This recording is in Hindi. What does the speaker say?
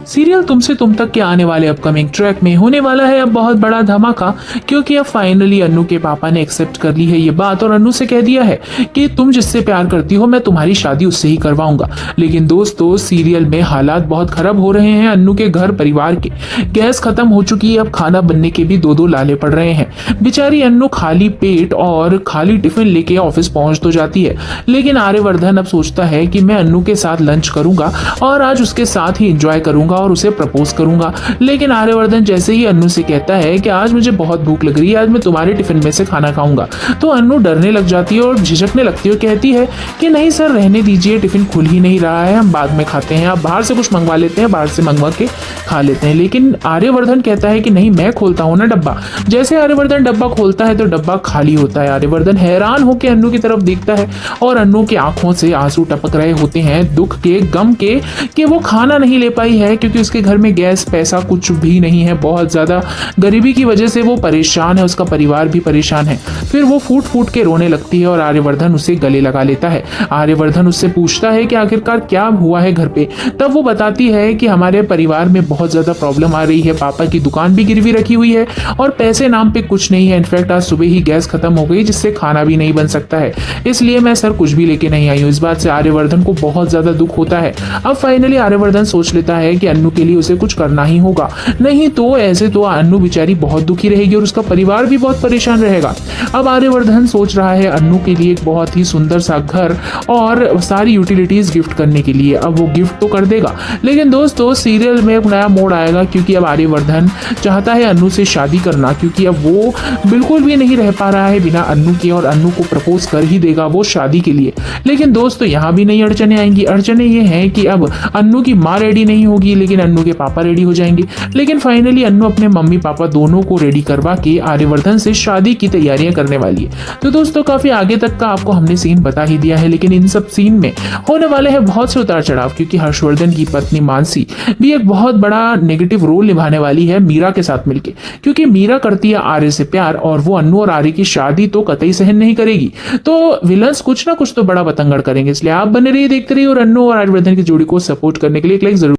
सीरियल तुमसे तुम तक के आने वाले अपकमिंग ट्रैक में होने वाला है अब बहुत बड़ा धमाका, क्योंकि अब फाइनली अन्नू के पापा ने एक्सेप्ट कर ली है ये बात और अन्नू से कह दिया है कि तुम जिससे प्यार करती हो मैं तुम्हारी शादी उससे ही करवाऊंगा। लेकिन दोस्तों सीरियल में हालात बहुत खराब हो रहे हैं अन्नू के घर परिवार के। गैस खत्म हो चुकी है, अब खाना बनने के भी दो दो लाले पड़ रहे हैं। बेचारी अन्नू खाली पेट और खाली टिफिन लेके ऑफिस पहुंच तो जाती है, लेकिन आर्यवर्धन अब सोचता है कि मैं अन्नू के साथ लंच करूंगा और आज उसके साथ ही एंजॉय करूंगा और उसे प्रपोज करूंगा। लेकिन आर्यवर्धन जैसे ही अन्नू से कहता है कि आज मुझे बहुत भूख लग रही है, आज मैं तुम्हारे टिफिन में से खाना खाऊंगा, तो अन्नू डरने लग जाती है और झिझकने लगती है और कहती है कि नहीं सर रहने दीजिए, टिफिन खुल ही नहीं रहा है, हम बाद में खाते हैं, आप बाहर से कुछ मंगवा लेते हैं, बाहर से मंगवा के खा लेते हैं। लेकिन आर्यवर्धन कहता है कि नहीं मैं खोलता हूँ ना डब्बा। जैसे आर्यवर्धन डब्बा खोलता है तो डब्बा खाली होता है। आर्यवर्धन हैरान होकर अन्नू की तरफ देखता है और अन्नू की आंखों से आंसू टपक रहे होते हैं दुख के, गम के, कि वो खाना नहीं ले पाई है क्योंकि उसके घर में गैस पैसा कुछ भी नहीं है। बहुत ज्यादा गरीबी की वजह से वो परेशान है, उसका परिवार भी परेशान है। फिर वो फूट फूट के रोने लगती है और आर्यवर्धन उसे गले लगा लेता है। आर्यवर्धन उससे पूछता है कि आखिरकार क्या हुआ है घर पे। तब वो बताती है कि हमारे परिवार में बहुत ज्यादा प्रॉब्लम आ रही है, पापा की दुकान भी गिरवी रखी हुई है और पैसे नाम पे कुछ नहीं है। इनफैक्ट आज सुबह ही गैस खत्म हो गई जिससे खाना भी नहीं बन सकता है, इसलिए मैं सर कुछ भी लेके नहीं आई हूँ। इस बात से आर्यवर्धन को बहुत ज्यादा दुख होता है। अब फाइनली आर्यवर्धन सोच लेता है कि अन्नू के लिए उसे कुछ करना ही होगा, नहीं तो ऐसे तो अन्नू बेचारी बहुत दुखी रहेगी और उसका परिवार भी बहुत परेशान रहेगा। अब आर्यवर्धन सोच रहा है अन्नू के लिए एक बहुत ही सुंदर सा घर और सारी यूटिलिटीज गिफ्ट करने के लिए। अब वो गिफ्ट तो कर देगा, लेकिन दोस्तों सीरियल में एक नया मोड़ आएगा क्योंकि अब आर्यवर्धन चाहता है अन्नू से शादी करना, क्योंकि अब वो बिल्कुल भी नहीं रह पा रहा है बिना अन्नू के और अन्नू को प्रपोज कर ही देगा वो शादी के लिए। लेकिन दोस्तों यहाँ भी नई अड़चने आएंगी। अड़चने ये हैं कि अब अन्नू की माँ रेडी नहीं होगी लेकिन अन्नू के पापा रेडी हो जाएंगे। लेकिन फाइनली अन्नू अपने मम्मी पापा दोनों को रेडी करवा के आर्यवर्धन से शादी की तैयारियां करने वाली है। तो दोस्तों काफी आगे तक का आपको हमने सीन बता ही दिया है, लेकिन इन सब सीन में होने वाले हैं बहुत से उतार चढ़ाव, क्योंकि हर्षवर्धन की पत्नी मानसी भी एक बहुत बड़ा नेगेटिव रोल निभाने वाली है मीरा के साथ मिलकर, क्योंकि मीरा करती है आर्य से प्यार और वो अन्नू और आर्य की शादी तो कतई सहन नहीं करेगी। तो विलन्स कुछ ना कुछ तो बड़ा बतंगड़ करेंगे, इसलिए आप बने रहिए देखते रहिए और अन्नू और आर्यवर्धन की जोड़ी को सपोर्ट करने के लिए एक लाइक जरूर